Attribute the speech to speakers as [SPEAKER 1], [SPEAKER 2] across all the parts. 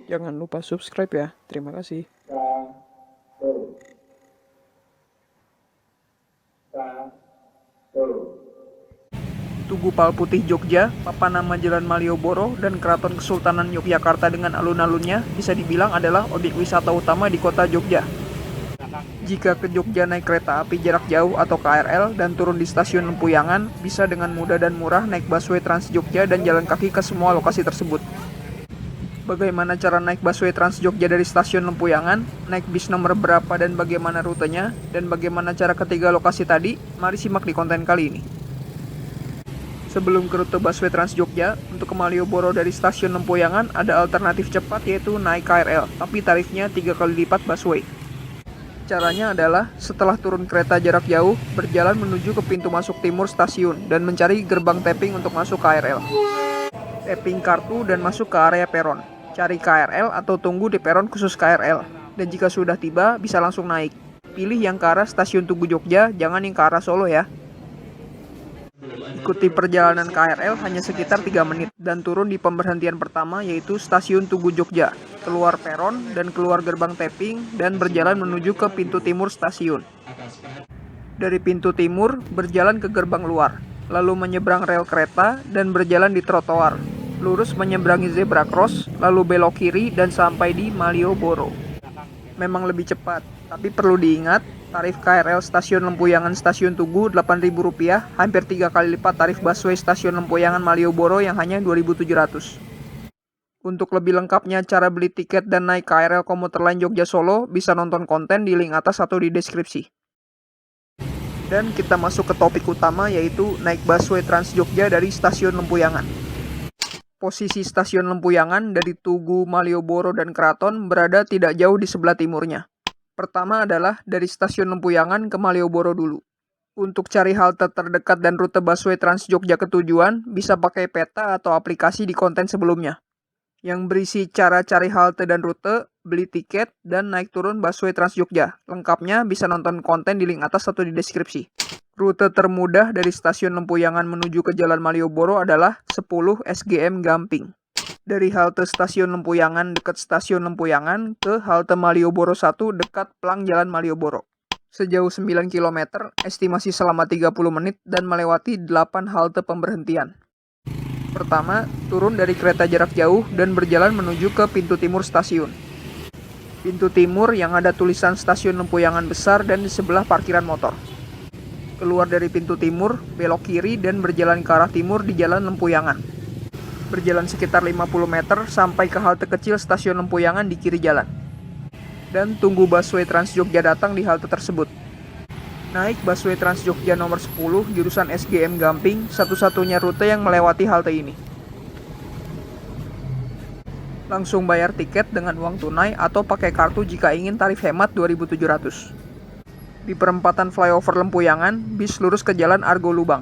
[SPEAKER 1] Jangan lupa subscribe ya. Terima kasih. Tugu Palputih Jogja, papan nama Jalan Malioboro, dan Keraton Kesultanan Yogyakarta dengan alun-alunnya bisa dibilang adalah objek wisata utama di kota Jogja. Jika ke Jogja naik kereta api jarak jauh atau KRL dan turun di stasiun Lempuyangan, bisa dengan mudah dan murah naik busway Trans Jogja dan jalan kaki ke semua lokasi tersebut. Bagaimana cara naik busway Trans Jogja dari stasiun Lempuyangan, naik bis nomor berapa dan bagaimana rutenya, dan bagaimana cara ketiga lokasi tadi, mari simak di konten kali ini. Sebelum ke rute busway Trans Jogja, untuk ke Malioboro dari stasiun Lempuyangan ada alternatif cepat yaitu naik KRL, tapi tarifnya 3 kali lipat busway. Caranya adalah setelah turun kereta jarak jauh, berjalan menuju ke pintu masuk timur stasiun dan mencari gerbang tapping untuk masuk KRL. Tapping kartu dan masuk ke area peron. Cari KRL atau tunggu di peron khusus KRL. Dan jika sudah tiba, bisa langsung naik. Pilih yang ke arah stasiun Tugu Jogja, jangan yang ke arah Solo ya. Ikuti perjalanan KRL hanya sekitar 3 menit dan turun di pemberhentian pertama yaitu stasiun Tugu Jogja. Keluar peron dan keluar gerbang tapping dan berjalan menuju ke pintu timur stasiun. Dari pintu timur, berjalan ke gerbang luar, lalu menyeberang rel kereta dan berjalan di trotoar. Lurus menyeberangi zebra cross, lalu belok kiri dan sampai di Malioboro. Memang lebih cepat, tapi perlu diingat, tarif KRL stasiun Lempuyangan stasiun Tugu Rp8.000, hampir 3 kali lipat tarif busway stasiun Lempuyangan Malioboro yang hanya Rp2.700. Untuk lebih lengkapnya cara beli tiket dan naik KRL komuter lain Jogja Solo, bisa nonton konten di link atas atau di deskripsi. Dan kita masuk ke topik utama yaitu naik busway Trans Jogja dari stasiun Lempuyangan. Posisi stasiun Lempuyangan dari Tugu, Malioboro, dan Keraton berada tidak jauh di sebelah timurnya. Pertama adalah dari stasiun Lempuyangan ke Malioboro dulu. Untuk cari halte terdekat dan rute busway Trans Jogja ke tujuan, bisa pakai peta atau aplikasi di konten sebelumnya, yang berisi cara cari halte dan rute, beli tiket, dan naik turun busway Trans Jogja. Lengkapnya bisa nonton konten di link atas atau di deskripsi. Rute termudah dari stasiun Lempuyangan menuju ke Jalan Malioboro adalah 10 SGM Gamping. Dari halte stasiun Lempuyangan dekat stasiun Lempuyangan ke halte Malioboro 1 dekat Plang Jalan Malioboro. Sejauh 9 km, estimasi selama 30 menit dan melewati 8 halte pemberhentian. Pertama, turun dari kereta jarak jauh dan berjalan menuju ke pintu timur stasiun. Pintu timur yang ada tulisan stasiun Lempuyangan besar dan di sebelah parkiran motor. Keluar dari pintu timur, belok kiri dan berjalan ke arah timur di Jalan Lempuyangan. Berjalan sekitar 50 meter sampai ke halte kecil stasiun Lempuyangan di kiri jalan. Dan tunggu busway Trans Jogja datang di halte tersebut. Naik busway Trans Jogja nomor 10 jurusan SGM Gamping, satu-satunya rute yang melewati halte ini. Langsung bayar tiket dengan uang tunai atau pakai kartu jika ingin tarif hemat Rp2.700. Di perempatan flyover Lempuyangan, bis lurus ke Jalan Argo Lubang.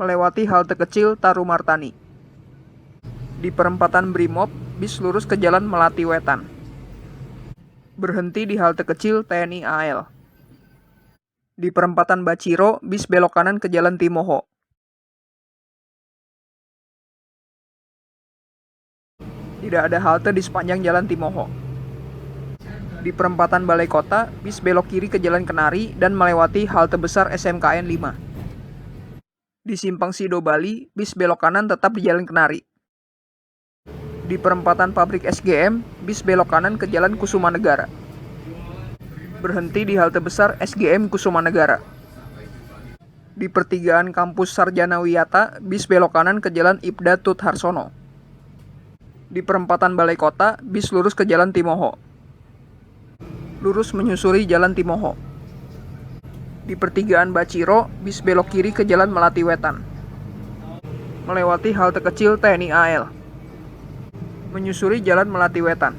[SPEAKER 1] Melewati halte kecil Tarumartani. Di perempatan Brimob, bis lurus ke Jalan Melati Wetan. Berhenti di halte kecil TNI AL. Di perempatan Baciro, bis belok kanan ke Jalan Timoho. Tidak ada halte di sepanjang Jalan Timoho. Di perempatan Balai Kota, bis belok kiri ke Jalan Kenari dan melewati halte besar SMKN 5. Di Simpang Sido Bali, bis belok kanan tetap di Jalan Kenari. Di perempatan pabrik SGM, bis belok kanan ke Jalan Kusuma Negara. Berhenti di halte besar SGM Kusuma Negara. Di pertigaan kampus Sarjana Wiyata, bis belok kanan ke Jalan Ibda Tut Harsono. Di perempatan Balai Kota, bis lurus ke Jalan Timoho. Lurus menyusuri Jalan Timoho. Di pertigaan Baciro, bis belok kiri ke Jalan Melati Wetan. Melewati halte kecil TNI AL. Menyusuri Jalan Melati Wetan.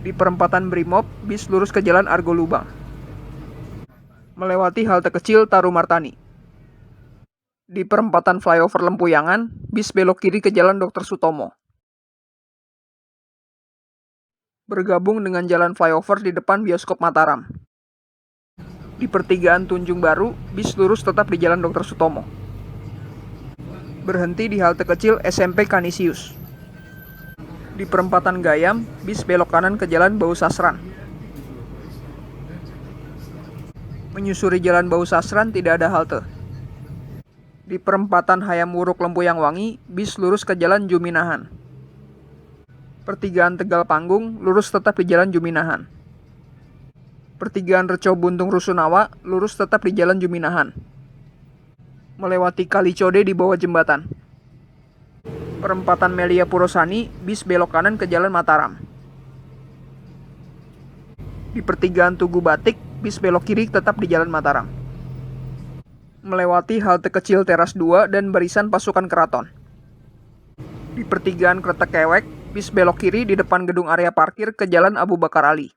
[SPEAKER 1] Di perempatan Brimob, bis lurus ke Jalan Argo Lubang. Melewati halte kecil Tarumartani. Di perempatan flyover Lempuyangan, bis belok kiri ke Jalan Dr. Sutomo. Bergabung dengan jalan flyover di depan bioskop Mataram. Di pertigaan Tunjung Baru, bis lurus tetap di Jalan Dr. Sutomo. Berhenti di halte kecil SMP Kanisius. Di perempatan Gayam, bis belok kanan ke Jalan Bau Sasran. Menyusuri Jalan Bau Sasran tidak ada halte. Di perempatan Hayam Wuruk Lempuyang Wangi, bis lurus ke Jalan Juminahan. Pertigaan Tegal Panggung, lurus tetap di Jalan Juminahan. Pertigaan Reco Buntung Rusunawa, lurus tetap di Jalan Juminahan. Melewati Kali Code di bawah jembatan. Perempatan Melia Purosani, bis belok kanan ke Jalan Mataram. Di pertigaan Tugu Batik, bis belok kiri tetap di Jalan Mataram. Melewati halte kecil Teras 2 dan barisan pasukan keraton. Di pertigaan Kretek Kewek, bis belok kiri di depan gedung area parkir ke Jalan Abu Bakar Ali.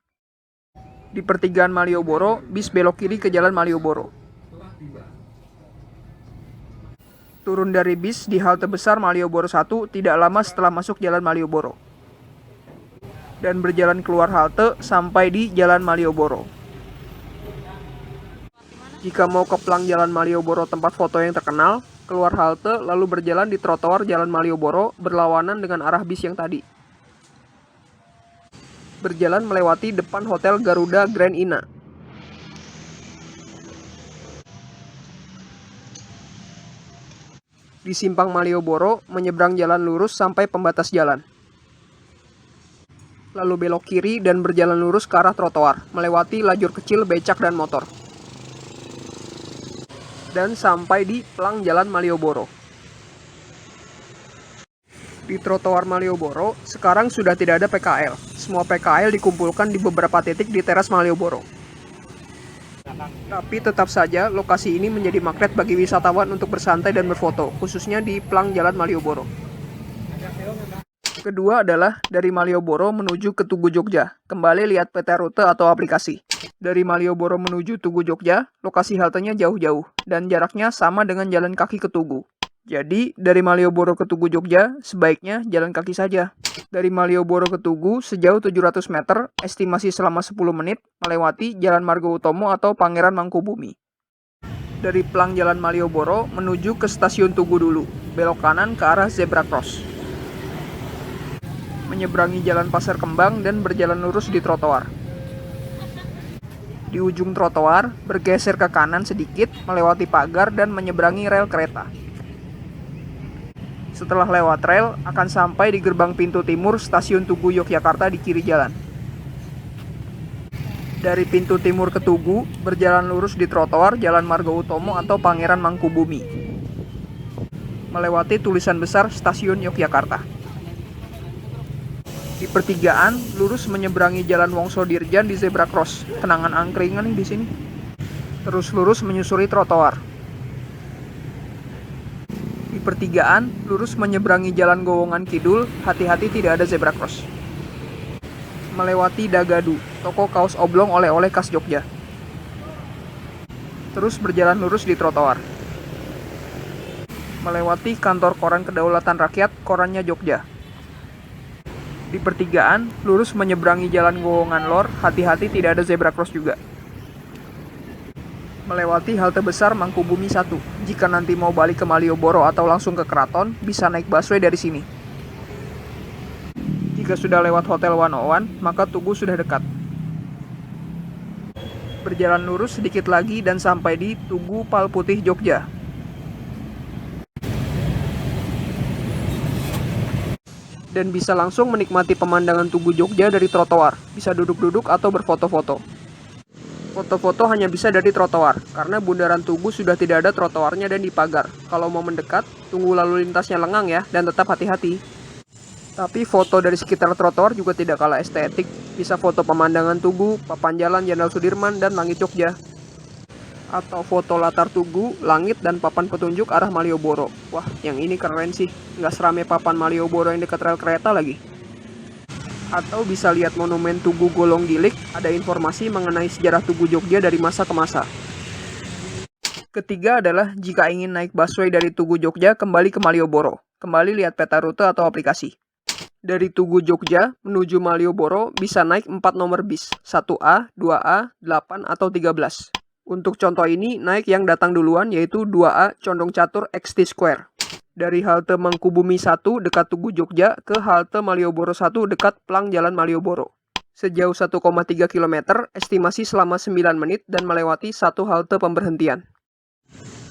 [SPEAKER 1] Di pertigaan Malioboro, bis belok kiri ke Jalan Malioboro. Turun dari bis di halte besar Malioboro 1 tidak lama setelah masuk Jalan Malioboro. Dan berjalan keluar halte sampai di Jalan Malioboro. Jika mau ke plang Jalan Malioboro tempat foto yang terkenal, keluar halte lalu berjalan di trotoar Jalan Malioboro berlawanan dengan arah bis yang tadi. Berjalan melewati depan Hotel Garuda Grand Ina. Di simpang Malioboro, menyeberang jalan lurus sampai pembatas jalan. Lalu belok kiri dan berjalan lurus ke arah trotoar, melewati lajur kecil becak dan motor. Dan sampai di plang Jalan Malioboro. Di trotoar Malioboro, sekarang sudah tidak ada PKL. Semua PKL dikumpulkan di beberapa titik di teras Malioboro. Tapi tetap saja, lokasi ini menjadi magnet bagi wisatawan untuk bersantai dan berfoto, khususnya di plang Jalan Malioboro. Kedua adalah dari Malioboro menuju ke Tugu Jogja. Kembali lihat peta rute atau aplikasi. Dari Malioboro menuju Tugu Jogja, lokasi haltenya jauh-jauh, dan jaraknya sama dengan jalan kaki ke Tugu. Jadi, dari Malioboro ke Tugu Jogja, sebaiknya jalan kaki saja. Dari Malioboro ke Tugu, sejauh 700 meter, estimasi selama 10 menit, melewati Jalan Margo Utomo atau Pangeran Mangkubumi. Dari plang Jalan Malioboro, menuju ke Stasiun Tugu dulu, belok kanan ke arah Zebra Cross. Menyeberangi Jalan Pasar Kembang dan berjalan lurus di trotoar. Di ujung trotoar, bergeser ke kanan sedikit, melewati pagar dan menyeberangi rel kereta. Setelah lewat rel, akan sampai di gerbang pintu timur Stasiun Tugu Yogyakarta di kiri jalan. Dari pintu timur ke Tugu, berjalan lurus di trotoar Jalan Margo Utomo atau Pangeran Mangkubumi. Melewati tulisan besar Stasiun Yogyakarta. Di pertigaan, lurus menyeberangi Jalan Wongso Dirjan di Zebra Cross. Kenangan angkringan nih di sini. Terus lurus menyusuri trotoar. Di pertigaan, lurus menyeberangi Jalan Gowongan Kidul, hati-hati tidak ada zebra cross. Melewati Dagadu, toko kaos oblong oleh-oleh khas Jogja. Terus berjalan lurus di trotoar. Melewati kantor Koran Kedaulatan Rakyat, Korannya Jogja. Di pertigaan, lurus menyeberangi Jalan Gowongan Lor, hati-hati tidak ada zebra cross juga. Melewati halte besar Mangkubumi 1. Jika nanti mau balik ke Malioboro atau langsung ke Keraton, bisa naik busway dari sini. Jika sudah lewat Hotel 101, maka Tugu sudah dekat. Berjalan lurus sedikit lagi dan sampai di Tugu Palputih Jogja. Dan bisa langsung menikmati pemandangan Tugu Jogja dari trotoar. Bisa duduk-duduk atau berfoto-foto. Foto-foto hanya bisa dari trotoar, karena bundaran Tugu sudah tidak ada trotoarnya dan dipagar. Kalau mau mendekat, tunggu lalu lintasnya lengang ya, dan tetap hati-hati. Tapi foto dari sekitar trotoar juga tidak kalah estetik. Bisa foto pemandangan Tugu, papan jalan Jenderal Sudirman, dan langit Jogja. Atau foto latar Tugu, langit, dan papan petunjuk arah Malioboro. Wah, yang ini keren sih. Nggak serame papan Malioboro yang dekat rel kereta lagi. Atau bisa lihat monumen Tugu Golong Gilik, ada informasi mengenai sejarah Tugu Jogja dari masa ke masa. Ketiga adalah jika ingin naik busway dari Tugu Jogja kembali ke Malioboro. Kembali lihat peta rute atau aplikasi. Dari Tugu Jogja menuju Malioboro bisa naik 4 nomor bis, 1A, 2A, 8, atau 13. Untuk contoh ini, naik yang datang duluan yaitu 2A Condong Catur XT Square. Dari halte Mangkubumi 1 dekat Tugu Jogja ke halte Malioboro 1 dekat Plang Jalan Malioboro. Sejauh 1,3 km, estimasi selama 9 menit dan melewati satu halte pemberhentian.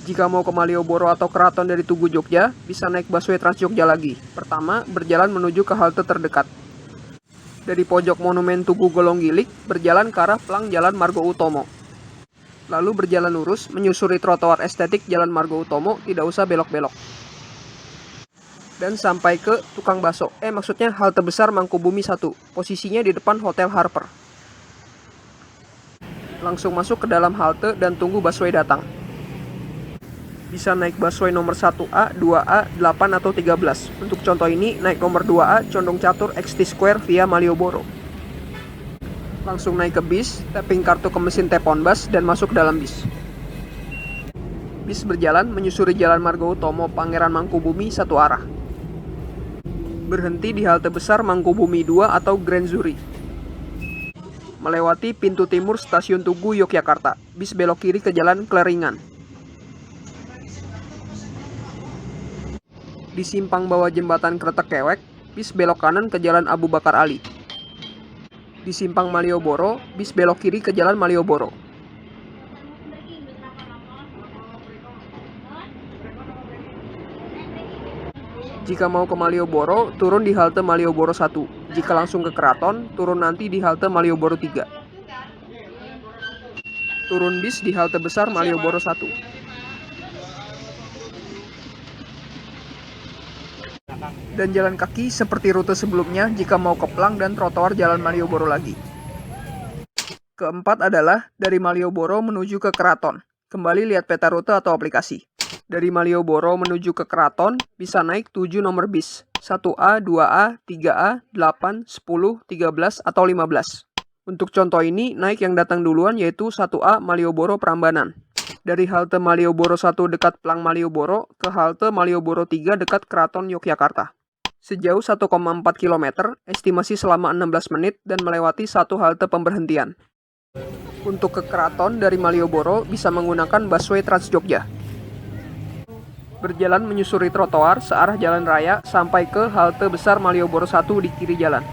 [SPEAKER 1] Jika mau ke Malioboro atau Keraton dari Tugu Jogja, bisa naik busway Trans Jogja lagi. Pertama, berjalan menuju ke halte terdekat. Dari pojok Monumen Tugu Golonggilik, berjalan ke arah Plang Jalan Margo Utomo. Lalu berjalan lurus, menyusuri trotoar estetik Jalan Margo Utomo, tidak usah belok-belok. Dan sampai ke tukang bakso, maksudnya halte besar Mangkubumi 1, posisinya di depan Hotel Harper. Langsung masuk ke dalam halte dan tunggu busway datang. Bisa naik busway nomor 1A, 2A, 8 atau 13. Untuk contoh ini, naik nomor 2A Condong Catur XT Square via Malioboro. Langsung naik ke bis, tapping kartu ke mesin tap on bus dan masuk ke dalam bis. Bis berjalan menyusuri Jalan Margo Utomo Pangeran Mangkubumi satu arah. Berhenti di halte besar Mangkubumi 2 atau Grand Zuri. Melewati pintu timur Stasiun Tugu Yogyakarta, bis belok kiri ke Jalan Kleringan. Di simpang bawah jembatan Kretek Kewek, bis belok kanan ke Jalan Abu Bakar Ali. Di simpang Malioboro, bis belok kiri ke Jalan Malioboro. Jika mau ke Malioboro, turun di halte Malioboro 1. Jika langsung ke Keraton, turun nanti di halte Malioboro 3. Turun bis di halte besar Malioboro 1. Dan jalan kaki seperti rute sebelumnya jika mau ke Plang dan trotoar Jalan Malioboro lagi. Keempat adalah dari Malioboro menuju ke Keraton. Kembali lihat peta rute atau aplikasi. Dari Malioboro menuju ke Keraton, bisa naik 7 nomor bis, 1A, 2A, 3A, 8, 10, 13, atau 15. Untuk contoh ini, naik yang datang duluan yaitu 1A Malioboro Prambanan. Dari halte Malioboro 1 dekat Plang Malioboro ke halte Malioboro 3 dekat Keraton Yogyakarta. Sejauh 1,4 km, estimasi selama 16 menit dan melewati satu halte pemberhentian. Untuk ke Keraton dari Malioboro bisa menggunakan busway Trans Jogja. Berjalan menyusuri trotoar searah jalan raya sampai ke halte besar Malioboro 1 di kiri jalan.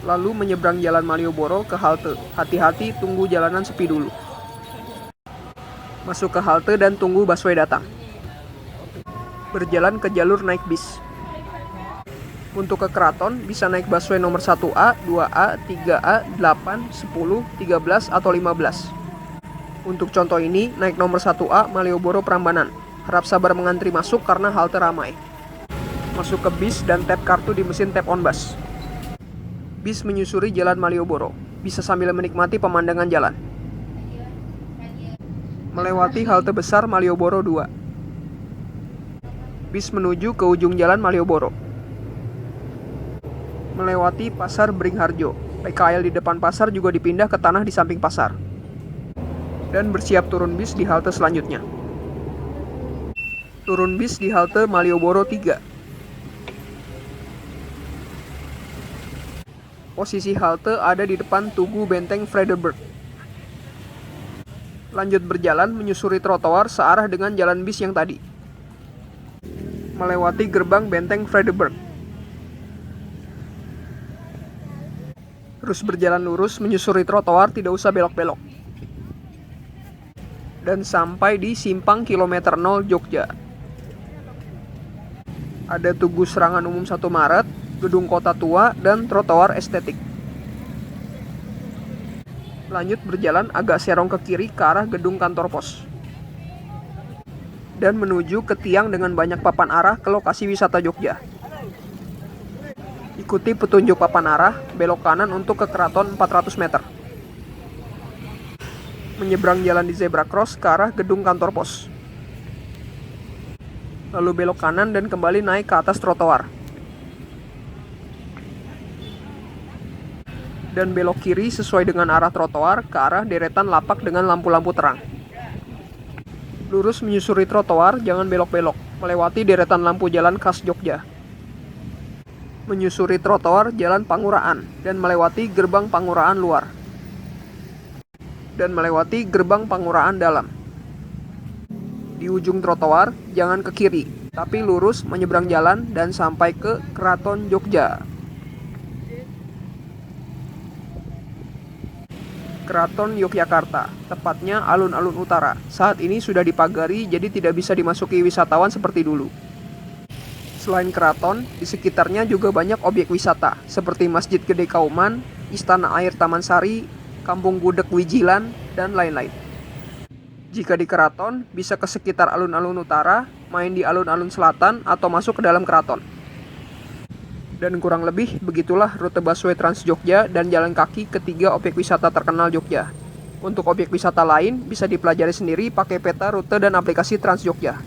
[SPEAKER 1] Lalu menyeberang Jalan Malioboro ke halte. Hati-hati, tunggu jalanan sepi dulu. Masuk ke halte dan tunggu busway datang. Berjalan ke jalur naik bis. Untuk ke Keraton bisa naik busway nomor 1A, 2A, 3A, 8, 10, 13, atau 15. Untuk contoh ini, naik nomor 1A Malioboro Prambanan. Harap sabar mengantri masuk karena halte ramai. Masuk ke bis dan tap kartu di mesin tap on bus. Bis menyusuri Jalan Malioboro. Bisa sambil menikmati pemandangan jalan. Melewati halte besar Malioboro 2. Bis menuju ke ujung Jalan Malioboro. Melewati Pasar Beringharjo. PKL di depan pasar juga dipindah ke tanah di samping pasar. Dan bersiap turun bis di halte selanjutnya. Turun bis di halte Malioboro 3. Posisi halte ada di depan Tugu Benteng Frederberg. Lanjut berjalan menyusuri trotoar searah dengan jalan bis yang tadi. Melewati gerbang Benteng Frederberg. Terus berjalan lurus menyusuri trotoar, tidak usah belok-belok. Dan sampai di simpang kilometer 0 Jogja. Ada Tugu Serangan Umum 1 Maret, Gedung Kota Tua, dan trotoar estetik. Lanjut berjalan agak serong ke kiri ke arah gedung kantor pos. Dan menuju ke tiang dengan banyak papan arah ke lokasi wisata Jogja. Ikuti petunjuk papan arah, belok kanan untuk ke Keraton 400 meter. Menyeberang jalan di zebra cross ke arah gedung kantor pos. Lalu belok kanan dan kembali naik ke atas trotoar. Dan belok kiri sesuai dengan arah trotoar ke arah deretan lapak dengan lampu-lampu terang. Lurus menyusuri trotoar, jangan belok-belok, melewati deretan lampu jalan khas Jogja. Menyusuri trotoar Jalan Panguraan dan melewati gerbang Panguraan luar. Dan melewati gerbang Panguraan dalam. Di ujung trotoar, jangan ke kiri, tapi lurus menyeberang jalan dan sampai ke Keraton Jogja. Keraton Yogyakarta, tepatnya alun-alun utara. Saat ini sudah dipagari jadi tidak bisa dimasuki wisatawan seperti dulu. Selain keraton, di sekitarnya juga banyak objek wisata seperti Masjid Gede Kauman, Istana Air Taman Sari, Kampung Gudeg Wijilan, dan lain-lain. Jika di keraton, bisa ke sekitar alun-alun utara, main di alun-alun selatan, atau masuk ke dalam keraton. Dan kurang lebih begitulah rute busway Trans Jogja dan jalan kaki ketiga objek wisata terkenal Jogja. Untuk objek wisata lain bisa dipelajari sendiri pakai peta rute dan aplikasi Trans Jogja.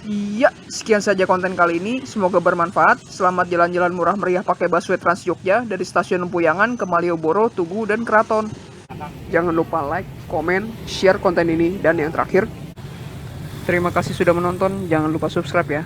[SPEAKER 1] Iya, sekian saja konten kali ini. Semoga bermanfaat. Selamat jalan-jalan murah meriah pakai busway Trans Jogja dari Stasiun Lempuyangan ke Malioboro, Tugu, dan Keraton. Jangan lupa like, komen, share konten ini, dan yang terakhir, terima kasih sudah menonton. Jangan lupa subscribe ya.